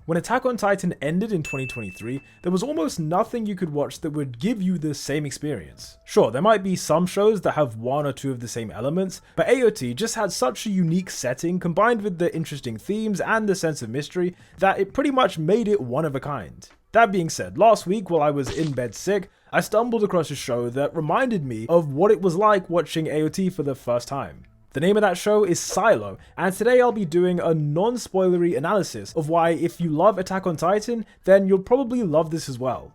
When Attack on Titan ended in 2023, there was almost nothing you could watch that would give you the same experience. Sure, there might be some shows that have one or two of the same elements, but AOT just had such a unique setting combined with the interesting themes and the sense of mystery that it pretty much made it one of a kind. That being said, last week while I was in bed sick, I stumbled across a show that reminded me of what it was like watching AOT for the first time. The name of that show is Silo, and today I'll be doing a non-spoilery analysis of why if you love Attack on Titan, then you'll probably love this as well.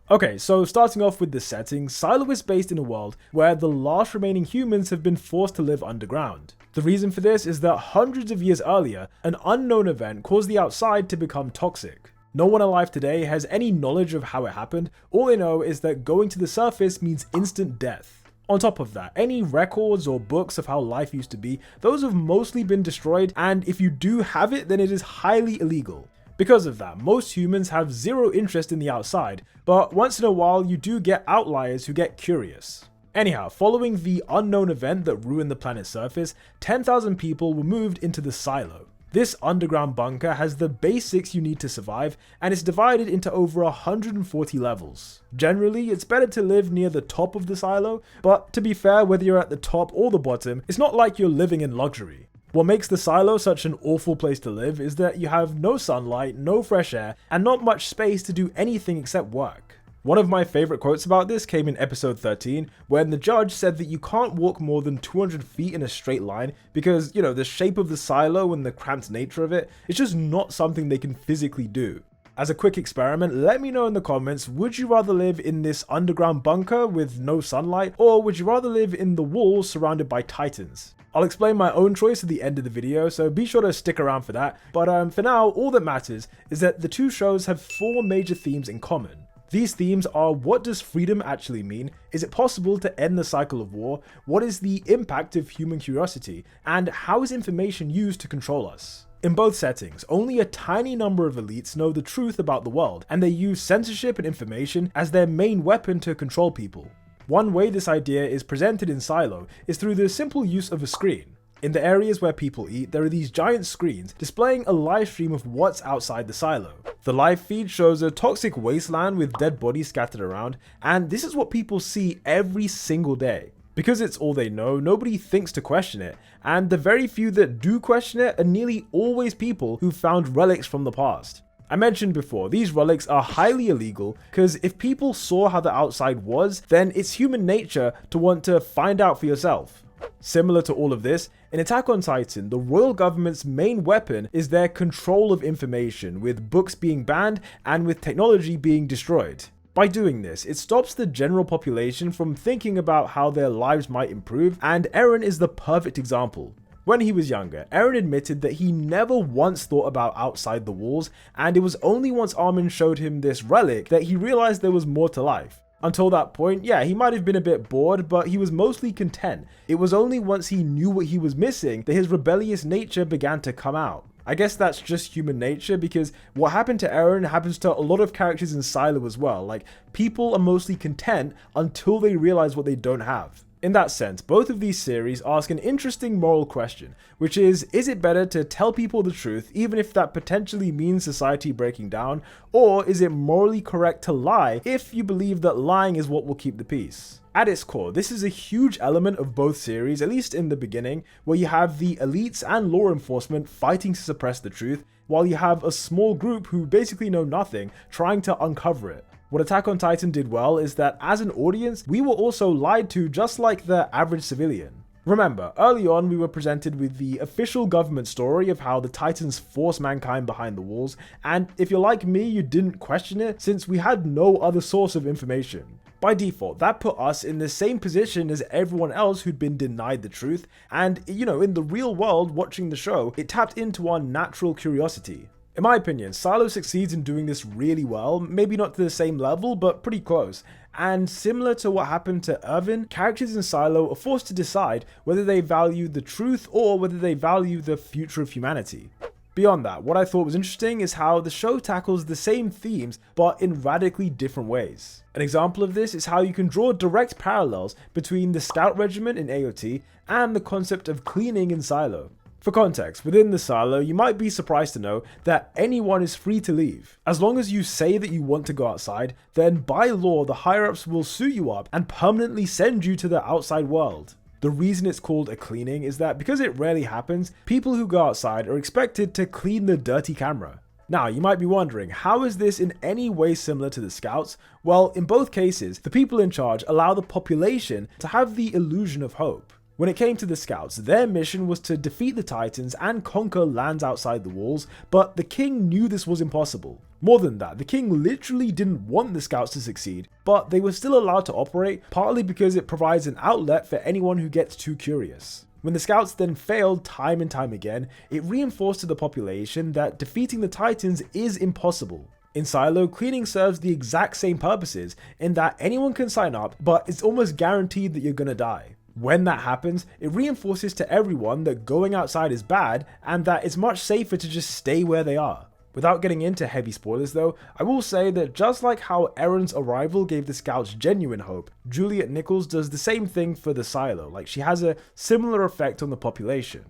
Okay, so starting off with the setting, Silo is based in a world where the last remaining humans have been forced to live underground. The reason for this is that hundreds of years earlier, an unknown event caused the outside to become toxic. No one alive today has any knowledge of how it happened. All they know is that going to the surface means instant death. On top of that, any records or books of how life used to be, those have mostly been destroyed, and if you do have it, then it is highly illegal. Because of that, most humans have zero interest in the outside, but once in a while you do get outliers who get curious. Anyhow, following the unknown event that ruined the planet's surface, 10,000 people were moved into the Silo. This underground bunker has the basics you need to survive, and it's divided into over 140 levels. Generally, it's better to live near the top of the silo, but to be fair, whether you're at the top or the bottom, it's not like you're living in luxury. What makes the silo such an awful place to live is that you have no sunlight, no fresh air, and not much space to do anything except work. One of my favorite quotes about this came in episode 13, when the judge said that you can't walk more than 200 feet in a straight line because, the shape of the silo and the cramped nature of it is just not something they can physically do. As a quick experiment, let me know in the comments, would you rather live in this underground bunker with no sunlight, or would you rather live in the walls surrounded by titans? I'll explain my own choice at the end of the video, so be sure to stick around for that, but for now, all that matters is that the two shows have 4 major themes in common. These themes are: what does freedom actually mean? Is it possible to end the cycle of war? What is the impact of human curiosity? And how is information used to control us? In both settings, only a tiny number of elites know the truth about the world, and they use censorship and information as their main weapon to control people. One way this idea is presented in Silo is through the simple use of a screen. In the areas where people eat, there are these giant screens displaying a live stream of what's outside the silo. The live feed shows a toxic wasteland with dead bodies scattered around, and this is what people see every single day. Because it's all they know, nobody thinks to question it, and the very few that do question it are nearly always people who found relics from the past. I mentioned before, these relics are highly illegal because if people saw how the outside was, then it's human nature to want to find out for yourself. Similar to all of this, in Attack on Titan, the royal government's main weapon is their control of information, with books being banned and with technology being destroyed. By doing this, it stops the general population from thinking about how their lives might improve, and Eren is the perfect example. When he was younger, Eren admitted that he never once thought about outside the walls, and it was only once Armin showed him this relic that he realized there was more to life. Until that point, yeah, he might have been a bit bored, but he was mostly content. It was only once he knew what he was missing that his rebellious nature began to come out. I guess that's just human nature, because what happened to Eren happens to a lot of characters in Silo as well. Like, people are mostly content until they realize what they don't have. In that sense, both of these series ask an interesting moral question, which is it better to tell people the truth even if that potentially means society breaking down, or is it morally correct to lie if you believe that lying is what will keep the peace? At its core, this is a huge element of both series, at least in the beginning, where you have the elites and law enforcement fighting to suppress the truth, while you have a small group who basically know nothing trying to uncover it. What Attack on Titan did well is that as an audience, we were also lied to just like the average civilian. Remember, early on we were presented with the official government story of how the Titans forced mankind behind the walls, and if you're like me, you didn't question it since we had no other source of information. By default, that put us in the same position as everyone else who'd been denied the truth, and in the real world watching the show, it tapped into our natural curiosity. In my opinion, Silo succeeds in doing this really well, maybe not to the same level, but pretty close. And similar to what happened to Irvin, characters in Silo are forced to decide whether they value the truth or whether they value the future of humanity. Beyond that, what I thought was interesting is how the show tackles the same themes, but in radically different ways. An example of this is how you can draw direct parallels between the Scout Regiment in AOT and the concept of cleaning in Silo. For context, within the silo, you might be surprised to know that anyone is free to leave. As long as you say that you want to go outside, then by law the higher-ups will suit you up and permanently send you to the outside world. The reason it's called a cleaning is that because it rarely happens, people who go outside are expected to clean the dirty camera. Now, you might be wondering, how is this in any way similar to the Scouts? Well, in both cases, the people in charge allow the population to have the illusion of hope. When it came to the Scouts, their mission was to defeat the Titans and conquer lands outside the walls, but the king knew this was impossible. More than that, the king literally didn't want the Scouts to succeed, but they were still allowed to operate, partly because it provides an outlet for anyone who gets too curious. When the Scouts then failed time and time again, it reinforced to the population that defeating the Titans is impossible. In Silo, cleaning serves the exact same purposes in that anyone can sign up, but it's almost guaranteed that you're gonna die. When that happens, it reinforces to everyone that going outside is bad and that it's much safer to just stay where they are. Without getting into heavy spoilers though, I will say that just like how Erin's arrival gave the Scouts genuine hope, Juliet Nichols does the same thing for the Silo, like she has a similar effect on the population.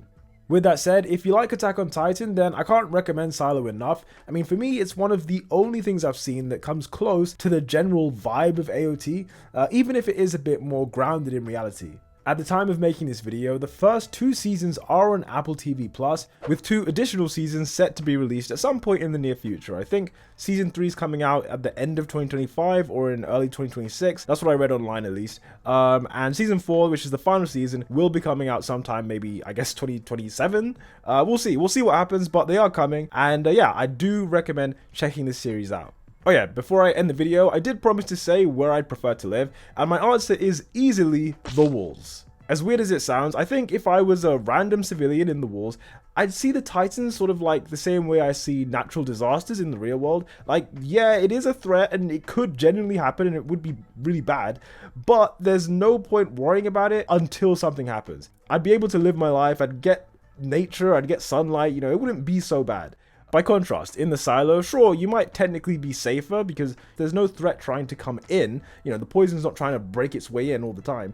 With that said, if you like Attack on Titan, then I can't recommend Silo enough. I mean, for me, it's one of the only things I've seen that comes close to the general vibe of AOT, even if it is a bit more grounded in reality. At the time of making this video, the first 2 seasons are on Apple TV+, with 2 additional seasons set to be released at some point in the near future. I think season 3 is coming out at the end of 2025 or in early 2026. That's what I read online at least. And season 4, which is the final season, will be coming out sometime, maybe, I guess, 2027. We'll see what happens, but they are coming. And yeah, I do recommend checking this series out. Oh yeah, before I end the video, I did promise to say where I'd prefer to live, and my answer is easily the walls. As weird as it sounds, I think if I was a random civilian in the walls, I'd see the Titans sort of like the same way I see natural disasters in the real world. Like, yeah, it is a threat and it could genuinely happen and it would be really bad, but there's no point worrying about it until something happens. I'd be able to live my life, I'd get nature, I'd get sunlight, you know, it wouldn't be so bad. By contrast, in the Silo, sure, you might technically be safer because there's no threat trying to come in. You know, the poison's not trying to break its way in all the time.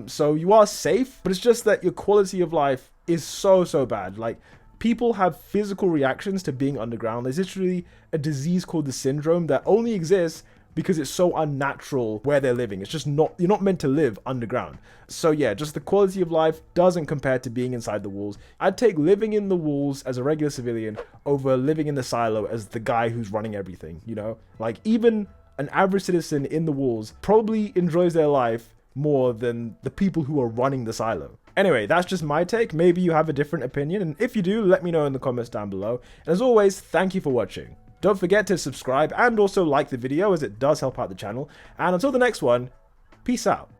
So you are safe, but it's just that your quality of life is so bad. Like, people have physical reactions to being underground. There's literally a disease called the syndrome that only exists because it's so unnatural where they're living. It's just not, you're not meant to live underground. So yeah, just the quality of life doesn't compare to being inside the walls. I'd take living in the walls as a regular civilian over living in the Silo as the guy who's running everything, you know? Like, even an average citizen in the walls probably enjoys their life more than the people who are running the Silo. Anyway, that's just my take. Maybe you have a different opinion, and if you do, let me know in the comments down below. And as always, thank you for watching. Don't forget to subscribe and also like the video as it does help out the channel. And until the next one, peace out.